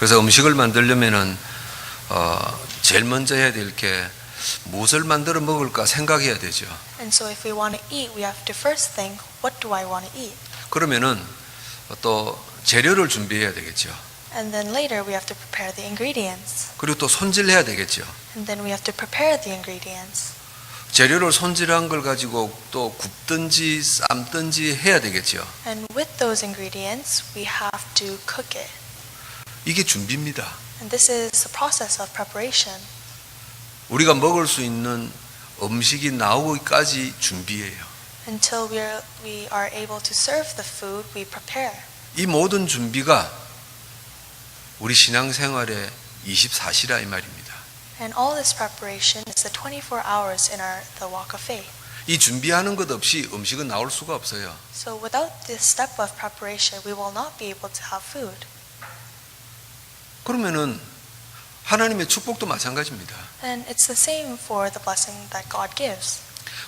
그래서 음식을 만들려면은 제일 먼저 해야 될 게 무엇을 만들어 먹을까 생각해야 되죠. And so if we want to eat, we have to first think, what do I want to eat? 그러면은 또 재료를 준비해야 되겠죠. And then later we have to prepare the ingredients. 그리고 또 손질해야 되겠죠. And then we have to prepare the ingredients. 재료를 손질한 걸 가지고 또 굽든지 삶든지 해야 되겠죠. And with those ingredients, we have to cook it. 이게 준비입니다. And this is the process of preparation. 우리가 먹을 수 있는 음식이 나오기까지 준비해요. Until we are able to serve the food, we prepare. 이 모든 준비가 우리 신앙생활의 24시라 이 말입니다. And all this preparation is the 24 hours in the walk of faith. 이 준비하는 것 없이 음식은 나올 수가 없어요. So without this step of preparation, we will not be able to have food. 그러면은 하나님의 축복도 마찬가지입니다. And it's the same for the blessing that God gives.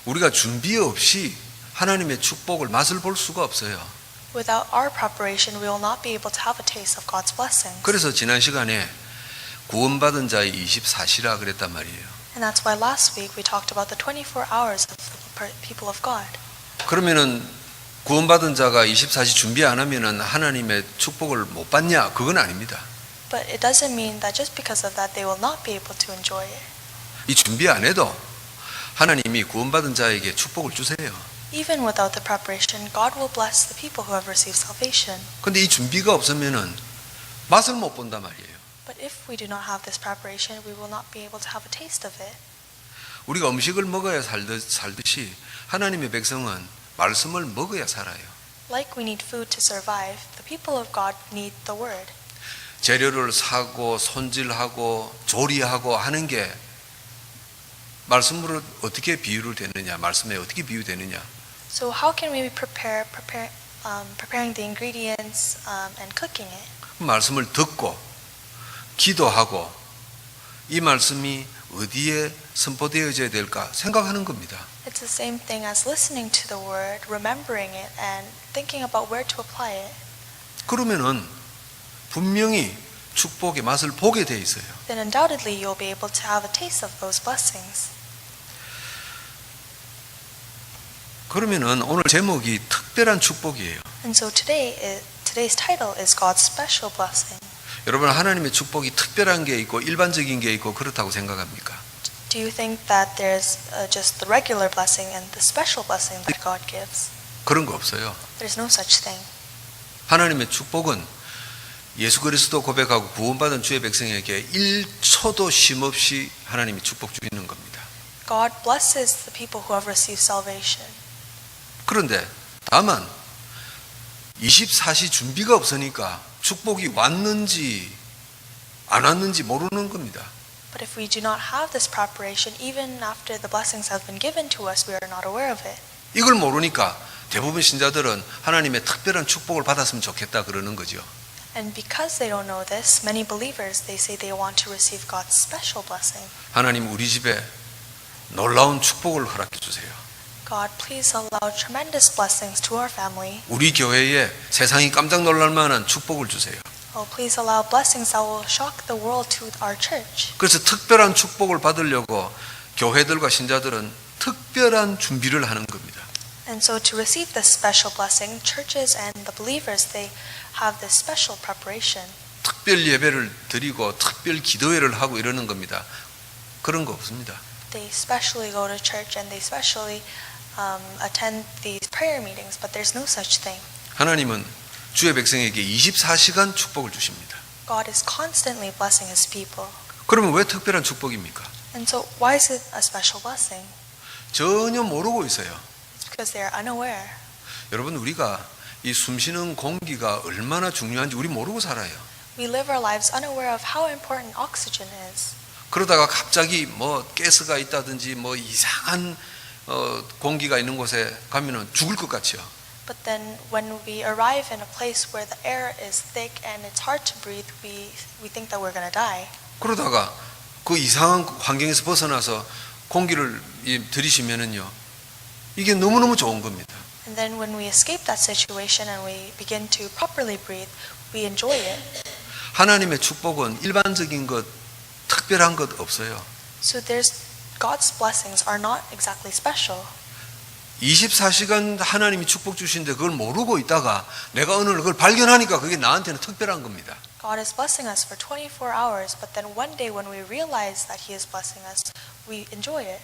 우리가 준비 없이 하나님의 축복을 맛을 볼 수가 없어요. Without our preparation, we will not be able to have a taste of God's blessings. 그래서 지난 시간에 구원받은 자의 24시라 그랬단 말이에요. And that's why last week we talked about the 24 hours of the people of God. 그러면은 구원받은 자가 24시 준비 안 하면은 하나님의 축복을 못 받냐? 그건 아닙니다. But it doesn't mean that just because of that they will not be able to enjoy it. 이 준비 안 해도 하나님이 구원받은 자에게 축복을 주세요. Even without the preparation, God will bless the people who have received salvation. 근데 이 준비가 없으면은 맛을 못 본단 말이에요. But if we do not have this preparation, we will not be able to have a taste of it. 우리가 음식을 먹어야 살듯이 하나님의 백성은 말씀을 먹어야 살아요. Like we need food to survive, the people of God need the word. 재료를 사고 손질하고 조리하고 하는 게 말씀으로 어떻게 비유를 되느냐, 말씀에 어떻게 비유되느냐. So how can we preparing the ingredients and cooking it? 말씀을 듣고 기도하고 이 말씀이 어디에 선포되어져야 될까 생각하는 겁니다. It's the same thing as listening to the word, remembering it, and thinking about where to apply it. 그러면은 분명히 축복의 맛을 보게 돼 있어요. Then undoubtedly you'll be able to have a taste of those blessings. 그러면은 오늘 제목이 특별한 축복이에요. And so today's title is God's special blessing. 여러분 하나님의 축복이 특별한 게 있고 일반적인 게 있고 그렇다고 생각합니까? Do you think that there's just the regular blessing and the special blessing that God gives? 그런 거 없어요. There's no such thing. 하나님의 축복은 예수 그리스도 고백하고 구원받은 주의 백성에게 1초도 쉼없이 하나님이 축복 주시는 겁니다. God blesses the people who have received salvation. 그런데 다만 24시 준비가 없으니까 축복이 왔는지 안 왔는지 모르는 겁니다. But if we do not have this preparation, even after the blessings have been given to us, we are not aware of it. 이걸 모르니까 대부분 신자들은 하나님의 특별한 축복을 받았으면 좋겠다 그러는 거죠. And because they don't know this, many believers, they say they want to receive God's special blessing. 하나님 우리 집에 놀라운 축복을 허락해 주세요. God, please allow tremendous blessings to our family. 우리 교회에 세상이 깜짝 놀랄 만한 축복을 주세요. Oh, please allow blessings that will shock the world to our church. 그래서 특별한 축복을 받으려고 교회들과 신자들은 특별한 준비를 하는 겁니다. And so to receive this special blessing, churches and the believers, they have this special preparation. 특별 예배를 드리고 특별 기도회를 하고 이러는 겁니다. 그런 거 없습니다. They specially go to church and they specially attend these prayer meetings, but there's no such thing. 하나님은 주의 백성에게 24시간 축복을 주십니다. God is constantly blessing His people. 그러면 왜 특별한 축복입니까? And so why is it a special blessing? 전혀 모르고 있어요. It's because they are unaware. 여러분 우리가 이 숨쉬는 공기가 얼마나 중요한지 우리 모르고 살아요. We live our lives unaware of how important oxygen is. 그러다가 갑자기 뭐 가스가 있다든지 뭐 이상한 공기가 있는 곳에 가면은 죽을 것 같죠. But then when we arrive in a place where the air is thick and it's hard to breathe, we think that we're going to die. 그러다가 그 이상한 환경에서 벗어나서 공기를 들이쉬면은요. 이게 너무너무 좋은 겁니다. And then when we escape that situation and we begin to properly breathe, we enjoy it. 하나님의 축복은 일반적인 것, 특별한 것 없어요. So God's blessings are not exactly special. 24시간 하나님이 축복 주시는데 그걸 모르고 있다가 내가 어느 날 그걸 발견하니까 그게 나한테는 특별한 겁니다. God is blessing us for 24 hours, but then one day when we realize that He is blessing us, we enjoy it.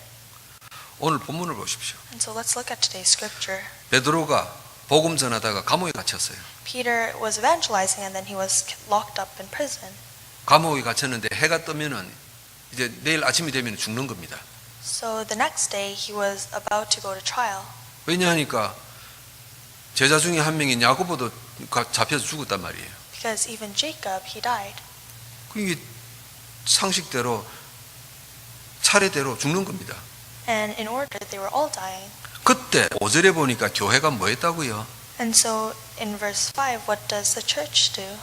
오늘 본문을 보십시오. And so let's look at today's scripture. 베드로가 복음 전하다가 감옥에 갇혔어요. Peter was evangelizing and then he was locked up in prison. 감옥에 갇혔는데 해가 뜨면은 이제 내일 아침이 되면 죽는 겁니다. So the next day he was about to go to trial. 왜냐하니까 제자 중에 한 명인 야고보도 잡혀서 죽었단 말이에요. Because even Jacob, he died. 그게 상식대로 차례대로 죽는 겁니다. And in order, they were all dying. 그때 5절에 보니까 교회가 뭐 했다고요? And so in verse 5, what does the church do?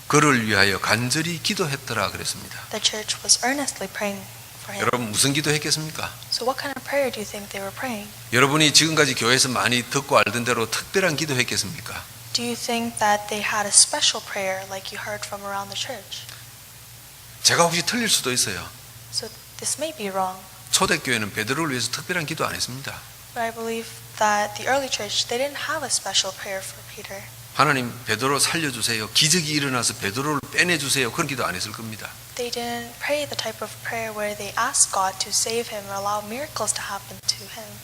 그를 위하여 간절히 기도했더라 그랬습니다. The church was earnestly praying for him. 여러분 무슨 기도했겠습니까? So what kind of prayer do you think they were praying? 여러분이 지금까지 교회에서 많이 듣고 알던 대로 특별한 기도했겠습니까? Do you think that they had a special prayer like you heard from around the church? 제가 혹시 틀릴 수도 있어요. So this may be wrong, 초대교회는 베드로를 위해서 특별한 기도 안 했습니다. but I believe that the early church, they didn't have a special prayer for Peter. 하나님 베드로 살려주세요. 기적이 일어나서 베드로를 빼내주세요. 그런 기도 안 했을 겁니다. They didn't pray the type of prayer where they asked God to save him or allow miracles to happen to him.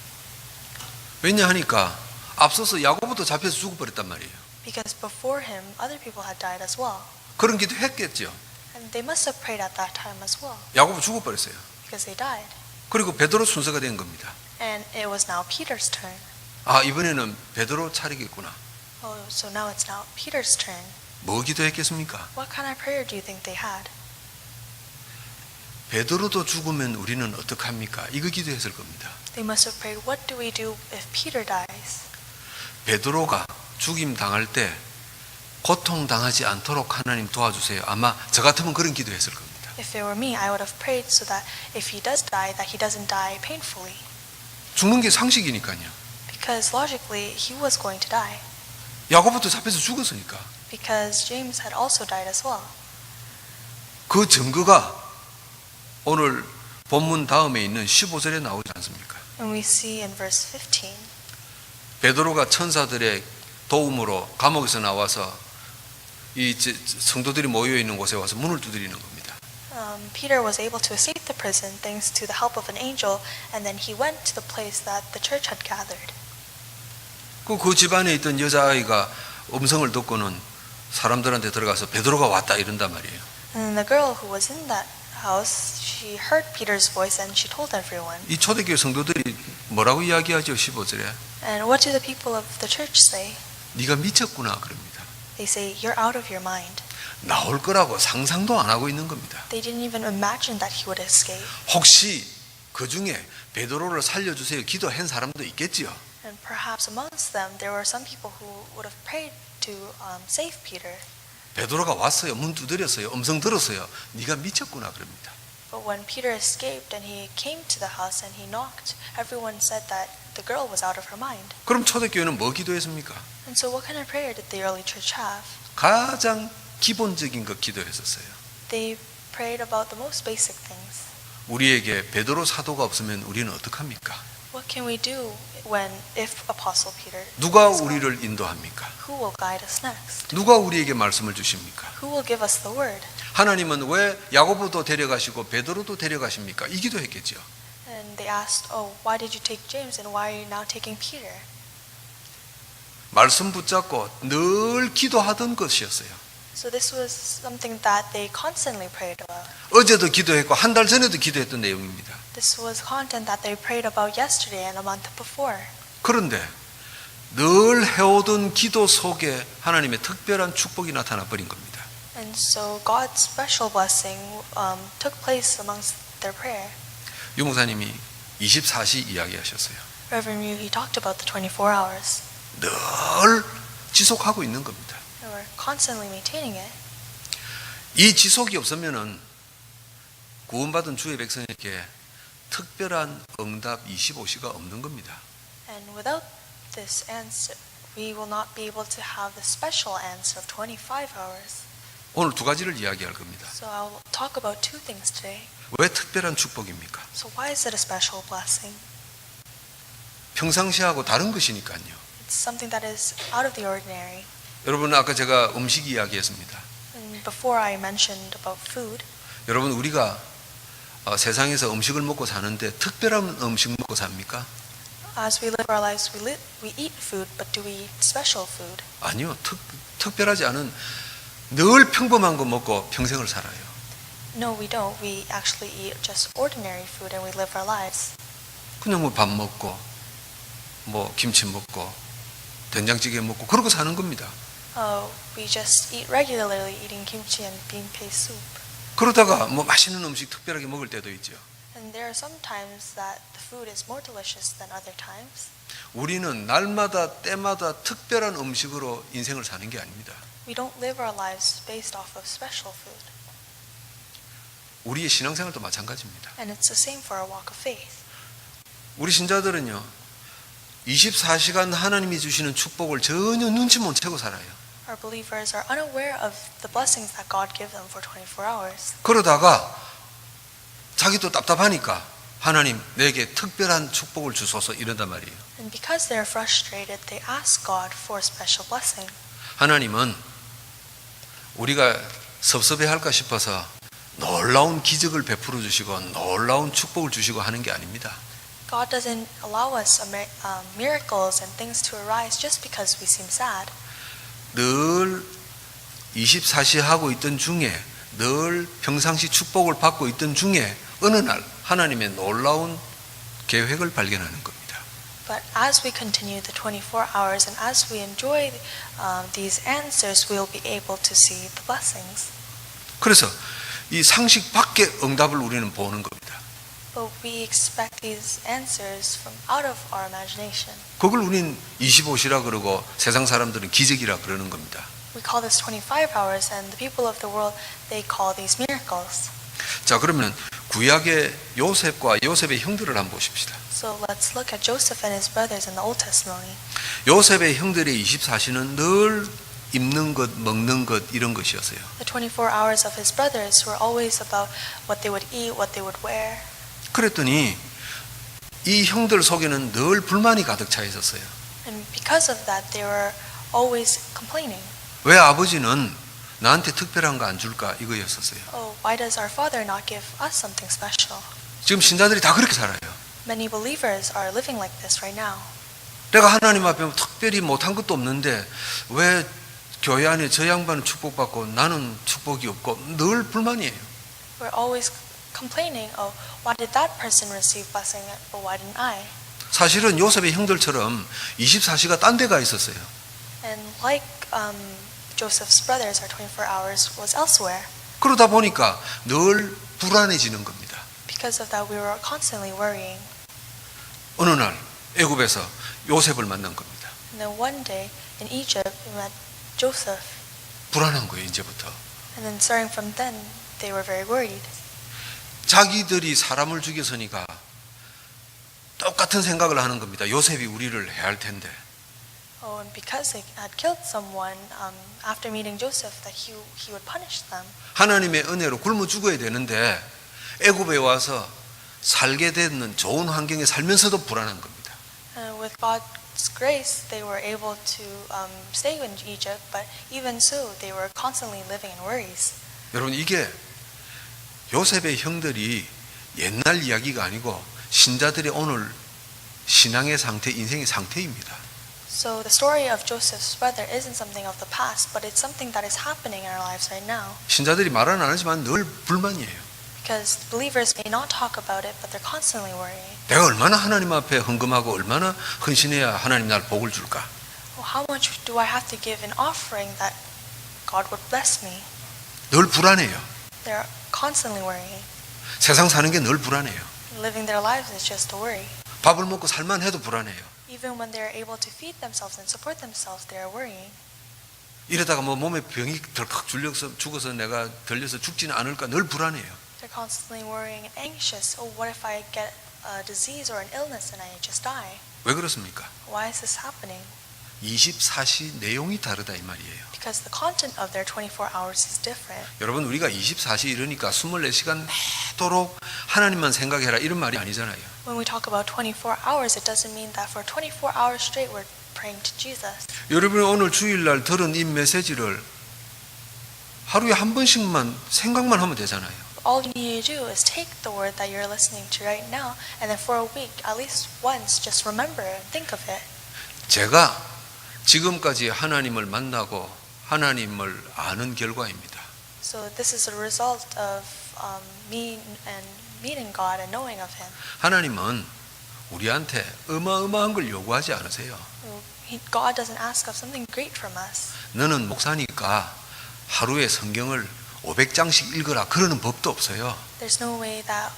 왜냐하니까 앞서서 야고보도 잡혀서 죽어버렸단 말이에요. Because before him, other people had died as well. 그런 기도 했겠죠. And they must have prayed at that time as well. 야고보 죽어버렸어요. Because they died. 그리고 베드로 순서가 된 겁니다. And it was now Peter's turn. 아 이번에는 베드로 차례겠구나. Oh, so now it's now Peter's turn. 뭐 기도했겠습니까? What kind of prayer do you think they had? 베드로도 죽으면 우리는 어떡합니까? 이거 기도했을 겁니다. They must have prayed, what do we do if Peter dies? 베드로가 죽임 당할 때 고통당하지 않도록 하나님 도와주세요. 아마 저 같으면 그런 기도했을 겁니다. If it were me, I would have prayed so that if he does die, that he doesn't die painfully. 죽는 게 상식이니까요. Because logically, he was going to die. 야고보도 잡혀서 죽었으니까. Because James had also died as well. 그 증거가 오늘 본문 다음에 있는 15절에 나오지 않습니까? And we see in verse 15, 베드로가 천사들의 도움으로 감옥에서 나와서 이 성도들이 모여 있는 곳에 와서 문을 두드리는 겁니다. Peter was able to escape the prison thanks to the help of an angel, and then he went to the place that the church had gathered. 그 집안에 있던 여자아이가 음성을 듣고는 사람들한테 들어가서 베드로가 왔다 이런단 말이에요. And the girl who was in that house, she heard Peter's voice and she told everyone. 이 초대교회 성도들이 뭐라고 이야기하죠? 15절에. And what do the people of the church say? 네가 미쳤구나 그럽니다. They say, you're out of your mind. 나올 거라고 상상도 안 하고 있는 겁니다. They didn't even imagine that he would escape. 혹시 그 중에 베드로를 살려주세요 기도한 사람도 있겠지요. And perhaps amongst them, there were some people who would have prayed to save Peter. 베드로가 왔어요. 문 두드렸어요. 음성 들었어요. 네가 미쳤구나 그럽니다. But when Peter escaped and he came to the house and he knocked, everyone said that the girl was out of her mind. 그럼 초대교회는 뭐 기도했습니까? And so what kind of prayer did the early church have? 가장 기본적인 것 기도했었어요. They prayed about the most basic things. 우리에게 베드로 사도가 없으면 우리는 어떡합니까? What can we do if Apostle Peter 누가 is gone? 우리를 인도합니까? Who will guide us next? 누가 우리에게 말씀을 주십니까? Who will give us the word? 하나님은 왜 야고보도 데려가시고 베드로도 데려가십니까? 이 기도했겠죠. And they asked, oh, why did you take James and why are you now taking Peter? 말씀 붙잡고 늘 기도하던 것이었어요. So this was something that they constantly prayed about. 어제도 기도했고 한 달 전에도 기도했던 내용입니다. This was content that they prayed about yesterday and a month before. 그런데 늘 해오던 기도 속에 하나님의 특별한 축복이 나타나 버린 겁니다. And so God's special blessing took place amongst their prayer. 유 목사님이 24시 이야기하셨어요. Reverend Yu, he talked about the 24 hours. 늘 지속하고 있는 겁니다. They were constantly maintaining it. 이 지속이 없으면은 구원받은 주의 백성에게 특별한 응답 25시가 없는 겁니다. And without this answer, we will not be able to have the special answer of 25 hours. 오늘 두 가지를 이야기할 겁니다. So I'll talk about two things today. 왜 특별한 축복입니까? So why is it a special blessing? 평상시하고 다른 것이니까요. It's something that is out of the ordinary. 여러분 아까 제가 음식 이야기했습니다. And before I mentioned about food, 여러분 우리가 세상에서 음식을 먹고 사는데 특별한 음식 먹고 삽니까? as we live our lives, we eat food, but do we eat special food? 아니요. 특별하지 않은 늘 평범한 거 먹고 평생을 살아요. No, we don't. We actually eat just ordinary food and we live our lives. 그냥 뭐 밥 먹고 뭐 김치 먹고 된장찌개 먹고 그러고 사는 겁니다. We just eat regularly, eating kimchi and bean paste soup. 그러다가 뭐 맛있는 음식 특별하게 먹을 때도 있죠. And there are some times that the food is more delicious than other times. 우리는 날마다 때마다 특별한 음식으로 인생을 사는 게 아닙니다. We don't live our lives based off of special food. 우리의 신앙생활도 마찬가지입니다. And it's the same for our walk of faith. 우리 신자들은요 24시간 하나님이 주시는 축복을 전혀 눈치 못 채고 살아요. Our believers are unaware of the blessings that God gives them for 24 hours. 그러다가 자기도 답답하니까 하나님 내게 특별한 축복을 주소서 이런단 말이에요. And because they're frustrated, they ask God for a special blessing. 하나님은 우리가 섭섭해할까 싶어서 놀라운 기적을 베풀어 주시고 놀라운 축복을 주시고 하는 게 아닙니다. God doesn't allow us miracles and things to arise just because we seem sad. 늘 24시 하고 있던 중에 늘 평상시 축복을 받고 있던 중에 어느 날 하나님의 놀라운 계획을 발견하는 겁니다. But as we continue the 24 hours and as we enjoy these answers, we'll be able to see the blessings. 그래서 이 상식 밖의 응답을 우리는 보는 겁니다. But we expect these answers from out of our imagination. 그걸 우린 25시라 그러고 세상 사람들은 기적이라 그러는 겁니다. We call this 25 hours and the people of the world, they call these miracles. 자, 그러면 구약의 요셉과 요셉의 형들을 한번 보십시다. So let's look at Joseph and his brothers in the Old Testimony. 요셉의 형들의 24시는 늘 입는 것, 먹는 것 이런 것이었어요. The 24 hours of his brothers were always about what they would eat, what they would wear. 그랬더니 이 형들 속에는 늘 불만이 가득 차 있었어요. And because of that, they were always complaining. 왜 아버지는 나한테 특별한 거 안 줄까 이거였었어요. Oh, why does our father not give us something special? 지금 신자들이 다 그렇게 살아요. Many believers are living like this right now. 내가 하나님 앞에 특별히 못한 것도 없는데 왜 교회 안에 저 양반은 축복받고 나는 축복이 없고 늘 불만이에요. We're always complaining, oh, why did that person receive blessing, but why didn't I? 사실은 요셉의 형들처럼 24시가 딴 데가 있었어요. And like Joseph's brothers, our 24 hours was elsewhere. 그러다 보니까 늘 불안해지는 겁니다. Because of that, we were constantly worrying. 어느 날 애굽에서 요셉을 만난 겁니다. And then one day in Egypt, we met Joseph. 불안한 거예요, 이제부터. And then starting from then, they were very worried. 자기들이 사람을 죽여서니까 똑같은 생각을 하는 겁니다. 요셉이 우리를 해야 할 텐데. Oh, and because they had killed someone, after meeting Joseph, that he would punish them. 하나님의 은혜로 굶어 죽어야 되는데 애굽에 와서 살게 되는 좋은 환경에 살면서도 불안한 겁니다. With God's grace, they were able to stay in Egypt, but even so, they were constantly living in worries. 여러분 이게 요셉의 형들이 옛날 이야기가 아니고 신자들의 오늘 신앙의 상태, 인생의 상태입니다. So the story of Joseph's brother isn't something of the past, but it's something that is happening in our lives right now. 신자들이 말은 안 하지만 늘 불만이에요. Because believers may not talk about it, but they're constantly worrying. 내가 얼마나 하나님 앞에 헌금하고 얼마나 헌신해야 하나님 날 복을 줄까? Well, how much do I have to give in offering that God would bless me? 늘 불안해요. They're constantly worrying. 세상 사는 게 늘 불안해요. Living their lives is just a worry. 밥을 먹고 살만 해도 불안해요. Even when they're able to feed themselves and support themselves, they are worrying. 이러다가 뭐 몸에 병이 덜컥 죽어서 내가 들려서 죽지는 않을까 늘 불안해요. They're constantly worrying and anxious. Oh, what if I get a disease or an illness and I just die? 왜 그렇습니까? Why is this happening? 24시 내용이 다르다 이 말이에요. Because the content of their 24 hours is different. 여러분 우리가 24시 이러니까 24시간 내도록 하나님만 생각해라 이런 말이 아니잖아요. When we talk about 24 hours, it doesn't mean that for 24 hours straight we're praying to Jesus. 여러분이 오늘 주일날 들은 이 메시지를 하루에 한 번씩만 생각만 하면 되잖아요. All you need to do is take the word that you're listening to right now, and then for a week, at least once, just remember and think of it. 제가 지금까지 하나님을 만나고 하나님을 아는 결과입니다. So this is a result of me and meeting God and knowing of Him. 하나님은 우리한테 어마어마한 걸 요구하지 않으세요. God doesn't ask of something great from us. 너는 목사니까 하루에 성경을 500장씩 읽어라 그러는 법도 없어요. There's no way that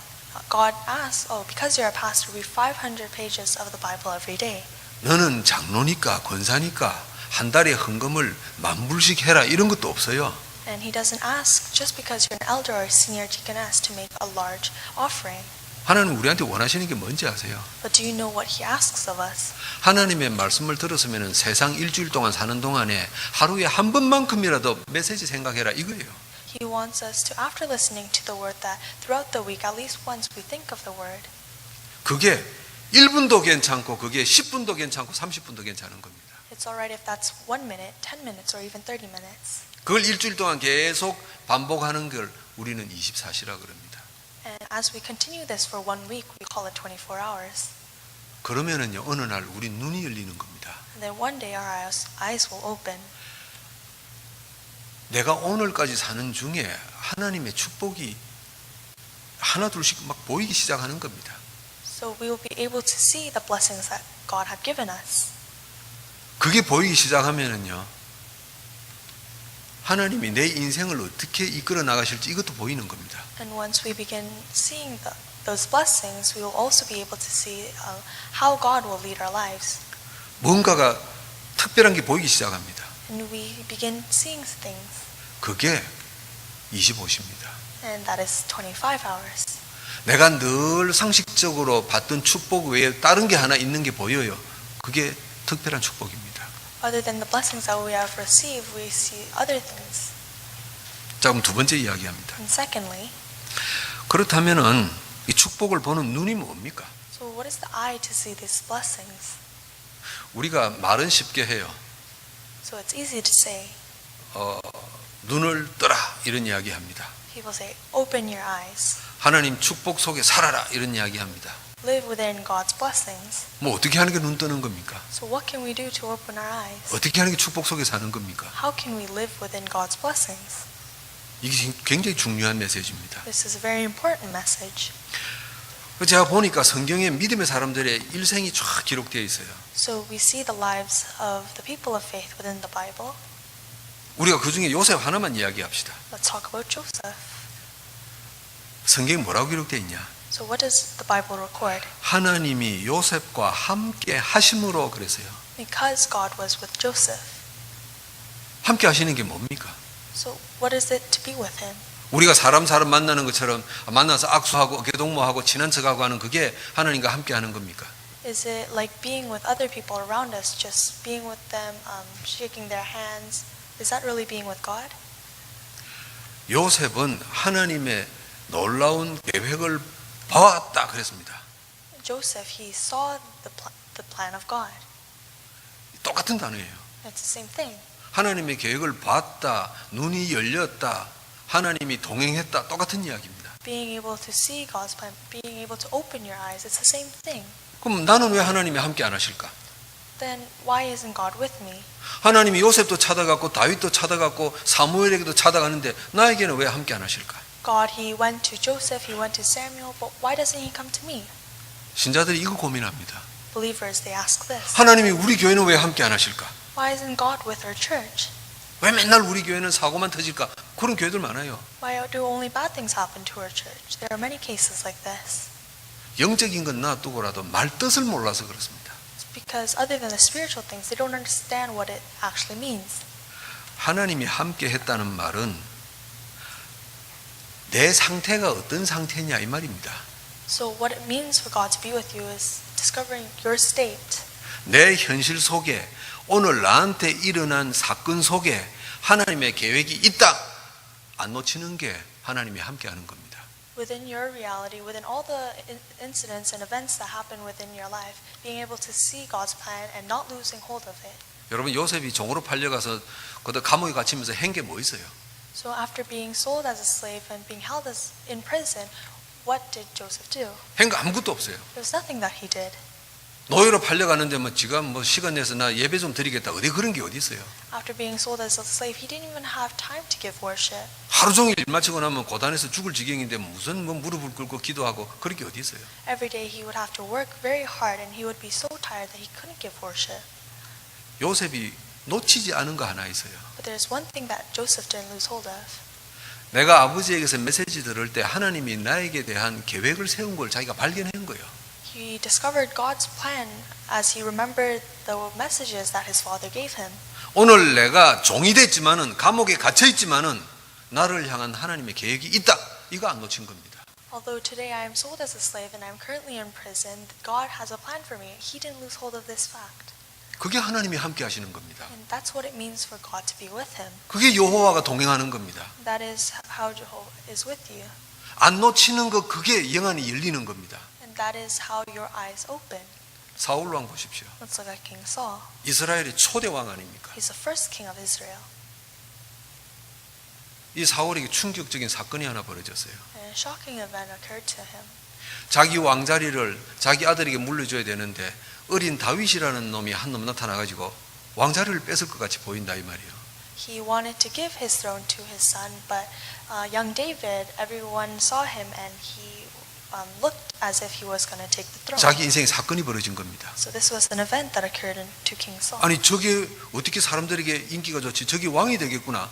God asks, oh, because you're a pastor, read 500 pages of the Bible every day. 너는 장로니까 권사니까 한 달에 헌금을 10,000불씩 해라 이런 것도 없어요. And He doesn't ask just because you're an elder or senior deaconess to make a large offering. 하나님 우리한테 원하시는 게 뭔지 아세요? But do you know what He asks of us? 하나님의 말씀을 들었으면 세상 일주일 동안 사는 동안에 하루에 한 번만큼이라도 메시지 생각해라 이거예요. He wants us to, after listening to the word, that throughout the week, at least once, we think of the word. 그게 1분도 괜찮고 그게 10분도 괜찮고 30분도 괜찮은 겁니다. It's alright if that's 1 minute, 10 minutes, or even 30 minutes. 그걸 일주일 동안 계속 반복하는 걸 우리는 24시라 그럽니다. And as we continue this for 1 week, we call it 24 hours. 그러면은요 어느 날 우리 눈이 열리는 겁니다. And then one day our eyes will open. 내가 오늘까지 사는 중에 하나님의 축복이 하나 둘씩 막 보이기 시작하는 겁니다. So we will be able to see the blessings that God had given us. 그게 보이기 시작하면은요 하나님이 내 인생을 어떻게 이끌어 나가실지 이것도 보이는 겁니다. And once we begin seeing those blessings, we will also be able to see how God will lead our lives. 뭔가가 특별한 게 보이기 시작합니다. And we begin seeing things. 그게 25시입니다. And that is 25 hours. 내가 늘 상식적으로 받던 축복 외에 다른 게 하나 있는 게 보여요. 그게 특별한 축복입니다. Other than the blessings that we have received, we see other things. 자, 그럼 두 번째 이야기합니다. And secondly, 그렇다면은 이 축복을 보는 눈이 뭡니까? so what is the eye to see these blessings? 우리가 말은 쉽게 해요. So it's easy to say. 눈을 떠라 이런 이야기합니다. People say, open your eyes. 하나님 축복 속에 살아라 이런 이야기합니다. Live within God's blessings. 뭐 어떻게 하는 게 눈 뜨는 겁니까? So what can we do to open our eyes? 어떻게 하는 게 축복 속에 사는 겁니까? How can we live within God's blessings? 이게 굉장히 중요한 메시지입니다. This is a very important message. 제가 보니까 성경에 믿음의 사람들의 일생이 쫙 기록되어 있어요. So we see the lives of the people of faith within the Bible. 우리가 그 중에 요셉 하나만 이야기합시다. Let's talk about Joseph. 성경에 뭐라고 기록되어 있냐? So what does the Bible record? 하나님이 요셉과 함께 하심으로 그랬어요. Because God was with Joseph. 함께 하시는 게 뭡니까? So what is it to be with him? 우리가 사람 만나는 것처럼 만나서 악수하고 어깨동무하고 친한 척하고 하는 그게 하나님과 함께 하는 겁니까? Is it like being with other people around us, just being with them, shaking their hands? Is that really being with God? 요셉은 하나님의 놀라운 계획을 보았다 그랬습니다. Joseph, he saw the plan of God. 똑같은 단어예요. It's the same thing. 하나님의 계획을 봤다, 눈이 열렸다, 하나님이 동행했다, 똑같은 이야기입니다. Being able to see God's plan, being able to open your eyes, it's the same thing. 그럼 나는 왜 하나님이 함께 안 하실까? Then why isn't God with me? 하나님이 요셉도 찾아갔고 다윗도 찾아갔고 사무엘에게도 찾아가는데 나에게는 왜 함께 안 하실까? God, he went to Joseph, he went to Samuel, but why doesn't he come to me? 신자들이 이거 고민합니다. Believers, they ask this. 하나님이 우리 교회는 왜 함께 안 하실까? Why isn't God with our church? 왜 맨날 우리 교회는 사고만 터질까? 그런 교회들 많아요. Why do only bad things happen to our church? There are many cases like this. 영적인 건 놔두고라도 말 뜻을 몰라서 그렇습니다. It's because other than the spiritual things, they don't understand what it actually means. 하나님이 함께 했다는 말은 내 상태가 어떤 상태냐 이 말입니다. So what it means for God to be with you is discovering your state. 내 현실 속에 오늘 나한테 일어난 사건 속에 하나님의 계획이 있다. 안 놓치는 게 하나님이 함께하는 겁니다. Within your reality, within all the incidents and events that happen within your life, being able to see God's plan and not losing hold of it. 여러분 요셉이 종으로 팔려가서 거기다 감옥에 갇히면서 한 게 뭐 있어요? So after being sold as a slave and being held as in prison, what did Joseph do? 한 거 아무것도 없어요. There was nothing that he did. 노예로 팔려가는데 뭐 지가 뭐 시간 내서 나 예배 좀 드리겠다. 어디 그런 게 어디 있어요? After being sold as a slave, he didn't even have time to give worship. 하루 종일 일 마치고 나면 고단해서 죽을 지경인데 무슨 뭐 무릎을 꿇고 기도하고 그런 게 어디 있어요? Every day he would have to work very hard and he would be so tired that he couldn't give worship. 요셉이 놓치지 않은 거 하나 있어요. But there's one thing that Joseph didn't lose hold of. 내가 아버지에게서 메시지 들을 때 하나님이 나에게 대한 계획을 세운 걸 자기가 발견한 거예요. He discovered God's plan as he remembered the messages that his father gave him. 오늘 내가 종이 됐지만은 감옥에 갇혀 있지만은 나를 향한 하나님의 계획이 있다. 이거 안 놓친 겁니다. Although today I am sold as a slave and I'm currently in prison, God has a plan for me. He didn't lose hold of this fact. 그게 하나님이 함께 하시는 겁니다. And that's what it means for God to be with him. 그게 여호와가 동행하는 겁니다. That is how Jehovah is with you. 안 놓치는 거 그게 영안이 열리는 겁니다. And that is how your eyes open. 사울 왕 보십시오. Let's look at King Saul. 이스라엘의 초대 왕 아닙니까? He's the first king of Israel. 이 사울에게 충격적인 사건이 하나 벌어졌어요. And a shocking event occurred to him. 자기 왕자리를 자기 아들에게 물려줘야 되는데 어린 다윗이라는 놈이 한 놈 나타나가지고 왕자리를 뺏을 것 같이 보인다 이 말이에요. He wanted to give his throne to his son, but young David, everyone saw him and he looked as if he was going to take the throne. 자기 인생에 사건이 벌어진 겁니다. So this was an event that occurred to King Saul. 아니 저게 어떻게 사람들에게 인기가 좋지? 저게 왕이 되겠구나.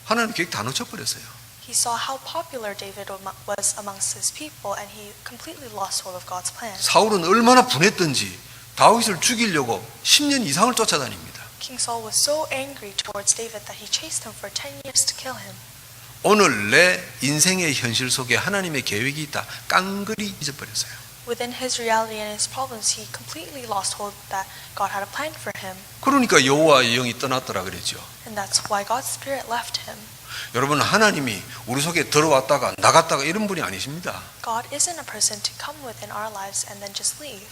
하나님 계획 다 놓쳐버렸어요. He saw how popular David was amongst his people and he completely lost hold of God's plan. 사울은 얼마나 분했던지 다윗을 죽이려고 10년 이상을 쫓아다닙니다. King Saul was so angry towards David that he chased him for 10 years to kill him. 오늘 내 인생의 현실 속에 하나님의 계획이 있다. 깡그리 잊어버렸어요. Within his reality and his problems, he completely lost hold that God had a plan for him. 그러니까 여호와의 영이 떠났더라 그랬죠. And that's why God's Spirit left him. 여러분 하나님이 우리 속에 들어왔다가 나갔다가 이런 분이 아니십니다. God isn't a person to come within our lives and then just leave.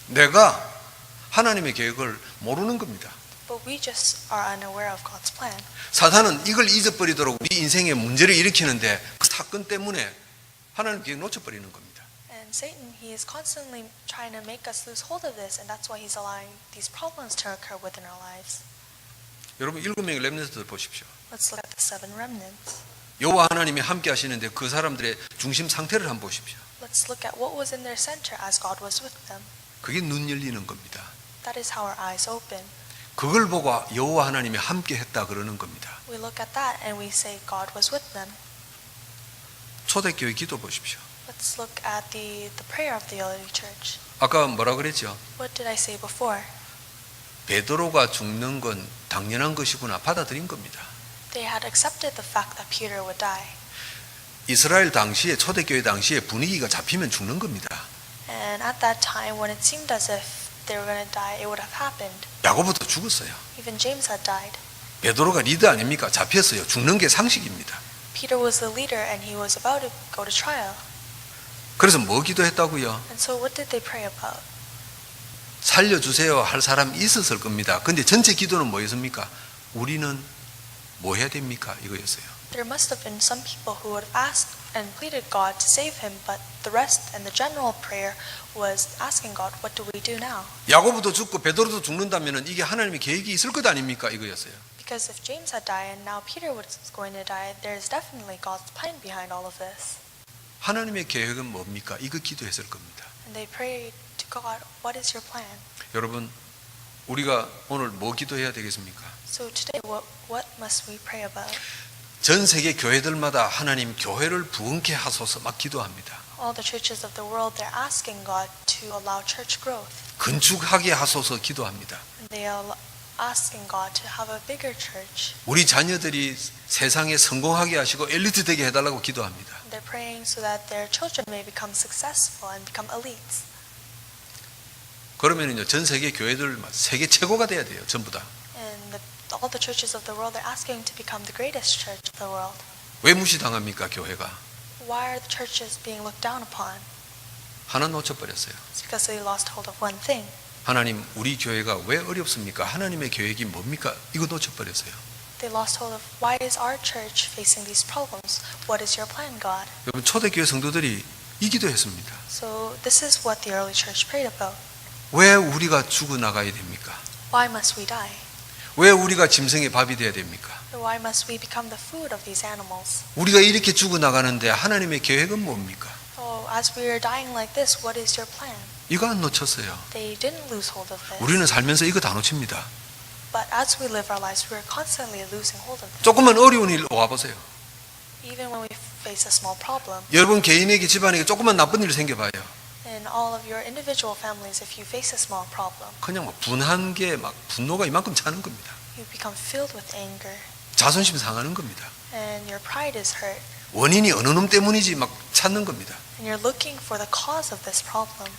내가 하나님의 계획을 모르는 겁니다. But we just are unaware of God's plan. 사탄은 이걸 잊어버리도록 우리 인생에 문제를 일으키는데 그 사건 때문에 하나님 계획 놓쳐버리는 겁니다. And Satan, he is constantly trying to make us lose hold of this, and that's why he's allowing these problems to occur within our lives. 여러분 7명의 렘넌트들 보십시오. Let's look at the 7 remnants. 여호와 하나님이 함께 하시는데 그 사람들의 중심 상태를 한번 보십시오. Let's look at what was in their center as God was with them. 그게 눈 열리는 겁니다. That is how our eyes open. 그걸 보고 여호와 하나님이 함께 했다 그러는 겁니다. We look at that and we say God was with them. 초대교회 기도 보십시오. Let's look at the prayer of the early church. 아까 뭐라 그랬죠? What did I say before? 베드로가 죽는 건 당연한 것이구나 받아들인 겁니다. They had accepted the fact that Peter would die. 이스라엘 당시에 초대교회 당시에 분위기가 잡히면 죽는 겁니다. And at that time when it seemed as if they were going to die, it would have happened. 야고보도 죽었어요. Even James had died. 베드로가 리더 아닙니까? 잡혔어요. 죽는 게 상식입니다. Peter was the leader and he was about to go to trial. 그래서 뭐 기도했다고요? And so what did they pray about? 살려주세요 할 사람이 있었을 겁니다. 근데 전체 기도는 뭐였습니까? 우리는 뭐 해야 됩니까? 이거였어요. There must have been some people who would have asked and pleaded God to save him, but the rest and the general prayer was asking God, what do we do now? 야고보도 죽고 베드로도 죽는다면 이게 하나님의 계획이 있을 것 아닙니까? 이거였어요. Because if James had died and now Peter was going to die, there is definitely God's plan behind all of this. 하나님의 계획은 뭡니까? 이거 기도했을 겁니다. And they prayed to God, what is your plan? 여러분, 우리가 오늘 뭐 기도해야 되겠습니까? So today, what must we pray about? 전 세계 교회들마다 하나님 교회를 부흥케 하소서 막 기도합니다. All the churches of the world, they're asking God to allow church growth. 건축하게 하소서 기도합니다. And they are asking God to have a bigger church. 우리 자녀들이 세상에 성공하게 하시고 엘리트 되게 해달라고 기도합니다. And they're praying so that their children may become successful and become elites. 그러면은요 전 세계 교회들 세계 최고가 돼야 돼요. 전부 다. And all the churches of the world are asking to become the greatest church of the world. 왜 무시당합니까 교회가? Why are the churches being looked down upon? 하나 놓쳐버렸어요. It's because they lost hold of one thing. 하나님 우리 교회가 왜 어렵습니까? 하나님의 계획이 뭡니까? 이거 놓쳐버렸어요. They lost hold of why is our church facing these problems? What is your plan, God? 여러분 초대교회 성도들이 이 기도했습니다. So this is what the early church prayed about. 왜 우리가 죽어나가야 됩니까? Why must we die? 왜 우리가 짐승의 밥이 돼야 됩니까? Why must we become the food of these animals? 우리가 이렇게 죽어나가는데 하나님의 계획은 뭡니까? Oh, as we are dying like this, what is your plan? 이거 안 놓쳤어요. They didn't lose hold of this. 우리는 살면서 이거 다 놓칩니다. But as we live our lives, we are constantly losing hold of this. 조금만 어려운 일 와보세요. Even when we face a small problem. 여러분 개인에게 집안에게 조금만 나쁜 일 생겨봐요. In all of your individual families, if you face a small problem, 그냥 막 분한 게 막 분노가 이만큼 차는 겁니다. you become filled with anger 자존심 상하는 겁니다. and your pride is hurt. 원인이 어느 놈 때문이지 막 찾는 겁니다. And you're looking for the cause of this problem.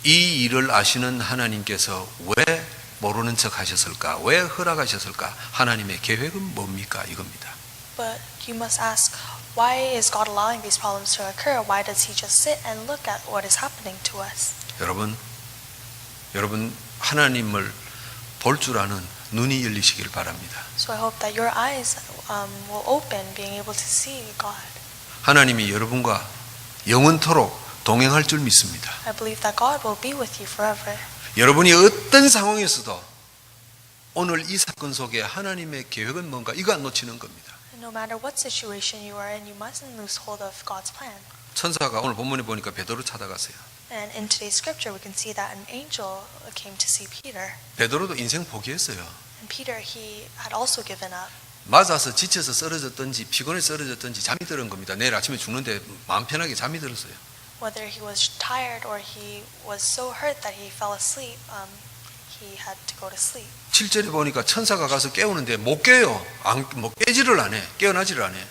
이 일을 아시는 하나님께서 왜 모르는 척 하셨을까? 왜 허락하셨을까? 하나님의 계획은 뭡니까? 이겁니다. But you must ask, why is God allowing these problems to occur? Why does He just sit and look at what is happening to us? 여러분 하나님을 볼 줄 아는 눈이 열리시길 바랍니다. So I hope that your eyes will open, being able to see God. 하나님이 여러분과 영원토록 동행할 줄 믿습니다. I believe that God will be with you forever. 여러분이 어떤 상황에서도 오늘 이 사건 속에 하나님의 계획은 뭔가 이거 안 놓치는 겁니다. And no matter what situation you are in, you mustn't lose hold of God's plan. 천사가 오늘 본문에 보니까 베드로 찾아갔어요. And in today's scripture, we can see that an angel came to see Peter. 베드로도 인생 포기했어요. And Peter, he had also given up. 맞아서 지쳐서 쓰러졌든지 피곤해 쓰러졌든지 잠이 들은 겁니다. 내일 아침에 죽는데 마음 편하게 잠이 들었어요. Whether he was tired or he was so hurt that he fell asleep, he had to go to sleep. 7절에 보니까 천사가 가서 깨우는데 못 깨요. 뭐 깨지를 안 해. 깨어나지를 안 해.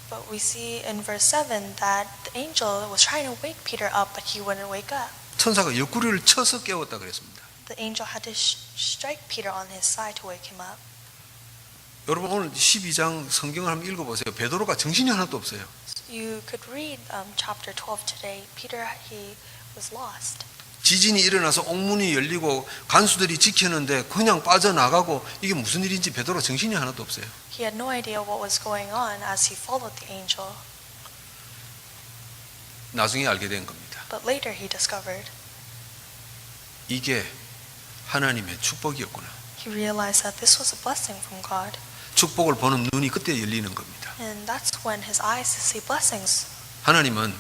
But we see in verse 7 that the angel was trying to wake Peter up, but he wouldn't wake up. 천사가 옆구리를 쳐서 깨웠다 그랬습니다. The angel had to strike Peter on his side to wake him up. 여러분 오늘 12장 성경을 한번 읽어보세요. 베드로가 정신이 하나도 없어요. You could read chapter 12 today. Peter, he was lost. 지진이 일어나서 옥문이 열리고 간수들이 지켰는데 그냥 빠져나가고 이게 무슨 일인지 베드로가 정신이 하나도 없어요. He had no idea what was going on as he followed the angel. 나중에 알게 된 겁니다. But later he discovered. 이게 하나님의 축복이었구나. He realized that this was a blessing from God. 축복을 보는 눈이 그때 열리는 겁니다. And that's when his eyes to see blessings. 하나님은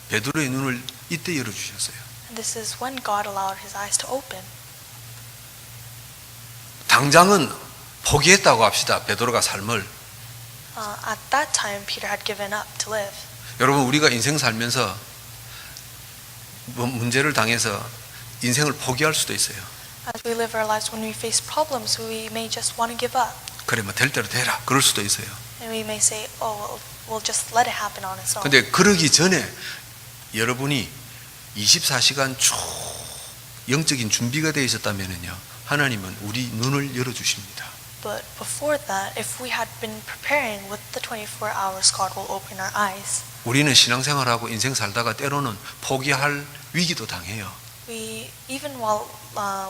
베드로의 눈을 이때 열어주셨어요. And this is when God allowed his eyes to open. 당장은 포기했다고 합시다. 베드로가 삶을. At that time, Peter had given up to live. 여러분 우리가 인생 살면서 문제를 당해서 인생을 포기할 수도 있어요. As we live our lives, when we face problems, we may just want to give up. 그래 뭐 될 대로 되라. 그럴 수도 있어요. And we may say, oh, we'll just let it happen on its own. 근데 그러기 전에 여러분이 24시간 쭉 영적인 준비가 되어 있었다면요. 하나님은 우리 눈을 열어주십니다. But before that, if we had been preparing with the 24 hours, God will open our eyes. 우리는 신앙생활하고 인생 살다가 때로는 포기할 위기도 당해요. We, even while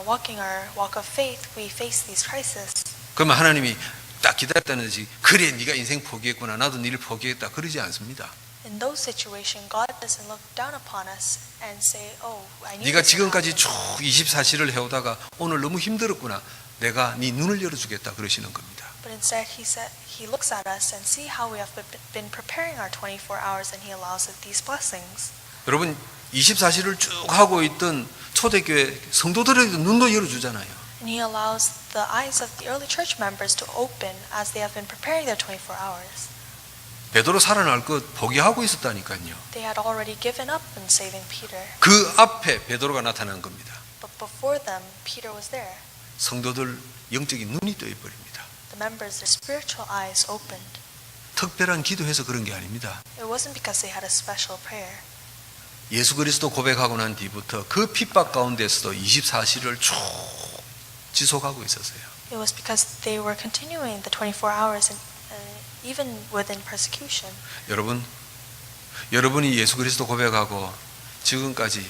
walking our walk of faith, we face these crises. 그러면 하나님이 딱 기다렸다는 듯이 그래 네가 인생 포기했구나 나도 니를 포기했다 그러지 않습니다. In those situations, God doesn't look down upon us and say, "Oh, I knew." 네가 this would 지금까지 happen." 쭉 24시를 해오다가 오늘 너무 힘들었구나. 내가 네 눈을 열어주겠다 그러시는 겁니다. But instead, He looks at us and see how we have been preparing our 24 hours, and He allows us these blessings. 여러분 24시를 쭉 하고 있던 초대교회 성도들에게도 눈도 열어주잖아요. And He allows the eyes of the early church members to open as they have been preparing their 24 hours. 베드로 살아날 것 포기하고 있었다니까요. They had already given up on saving Peter. 그 앞에 베드로가 나타난 겁니다. But before them, Peter was there. 성도들 영적인 눈이 떠버립니다. The members, their spiritual eyes opened. 특별한 기도해서 그런 게 아닙니다. It wasn't because they had a special prayer. 예수 그리스도 고백하고 난 뒤부터 그 핍박 가운데서도 24시를 쭉 지속하고 있었어요. It was because they were continuing the 24 hours and even within persecution. 여러분이 예수 그리스도 고백하고 지금까지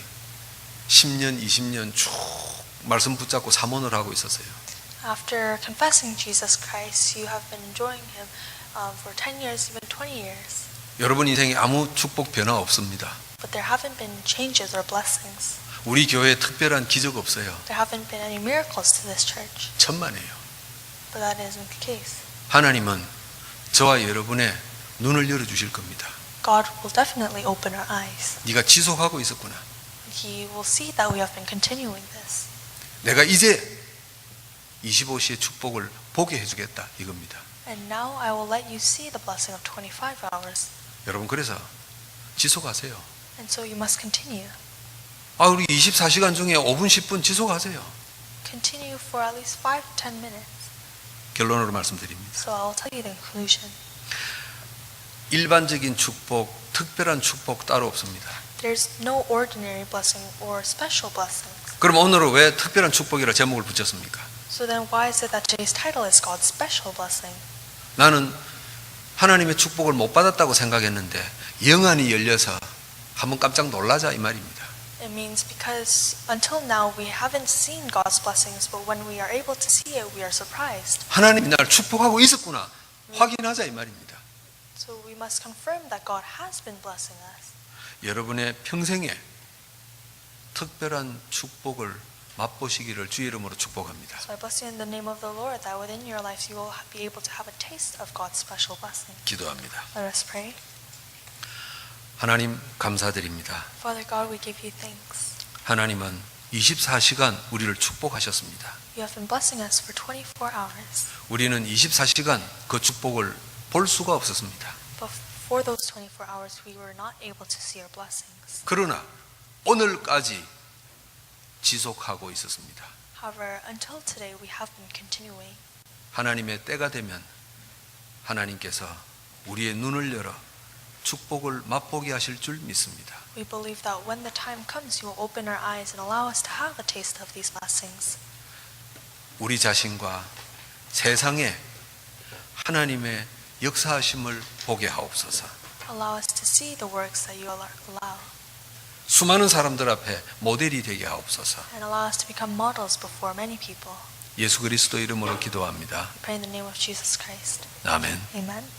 10년, 20년 쭉 말씀 붙잡고 사모를 하고 있었어요. After confessing Jesus Christ, you have been enjoying Him for 10 years, even 20 years. 여러분 인생에 아무 축복 변화 없습니다. But there haven't been changes or blessings. 우리 교회에 특별한 기적 없어요. There haven't been any miracles to this church. 천만에요. But that isn't the case. 하나님은 저와 여러분의 눈을 열어주실 겁니다. God will definitely open our eyes. 네가 지속하고 있었구나. He will see that we have been continuing this. 내가 이제 25시의 축복을 보게 해주겠다 이겁니다. And now I will let you see the blessing of 25 hours. 여러분 그래서 지속하세요. And so you must continue. 우리 24시간 중에 5분 10분 지속하세요. Continue for at least 5 to 10 minutes. 결론으로 말씀드립니다. So I'll tell you the conclusion. 일반적인 축복, 특별한 축복 따로 없습니다. There's no ordinary blessing or special blessings. 그럼 오늘은 왜 특별한 축복이라 제목을 붙였습니까? So then why is it that today's title is God's special blessing? 나는 하나님의 축복을 못 받았다고 생각했는데 영안이 열려서 한번 깜짝 놀라자 이 말입니다. It means because until now we haven't seen God's blessings, but when we are able to see it, we are surprised. 하나님이 나를 축복하고 있었구나 확인하자 이 말입니다. So we must confirm that God has been blessing us. 여러분의 평생에 특별한 축복을 맛보시기를 주의 이름으로 축복합니다. So I bless you in the name of the Lord that within your lives you will be able to have a taste of God's special blessing. 기도합니다. Let us pray. 하나님 감사드립니다. Father God, we give you thanks. 하나님은 24시간 우리를 축복하셨습니다. You have been blessing us for 24 hours. 우리는 24시간 그 축복을 볼 수가 없었습니다. But for those 24 hours we were not able to see your blessings. 그러나 오늘까지 지속하고 있었습니다. However, until today we have been continuing. 하나님의 때가 되면 하나님께서 우리의 눈을 열어 축복을 맛보게 하실 줄 믿습니다. We believe that when the time comes, you will open our eyes and allow us to have a taste of these blessings. 우리 자신과 세상에 하나님의 역사하심을 보게 하옵소서. Allow us to see the works that you allow. 수많은 사람들 앞에 모델이 되게 하옵소서. And allow us to become models before many people. 예수 그리스도 이름으로 기도합니다. We pray in the name of Jesus Christ. 아멘. Amen.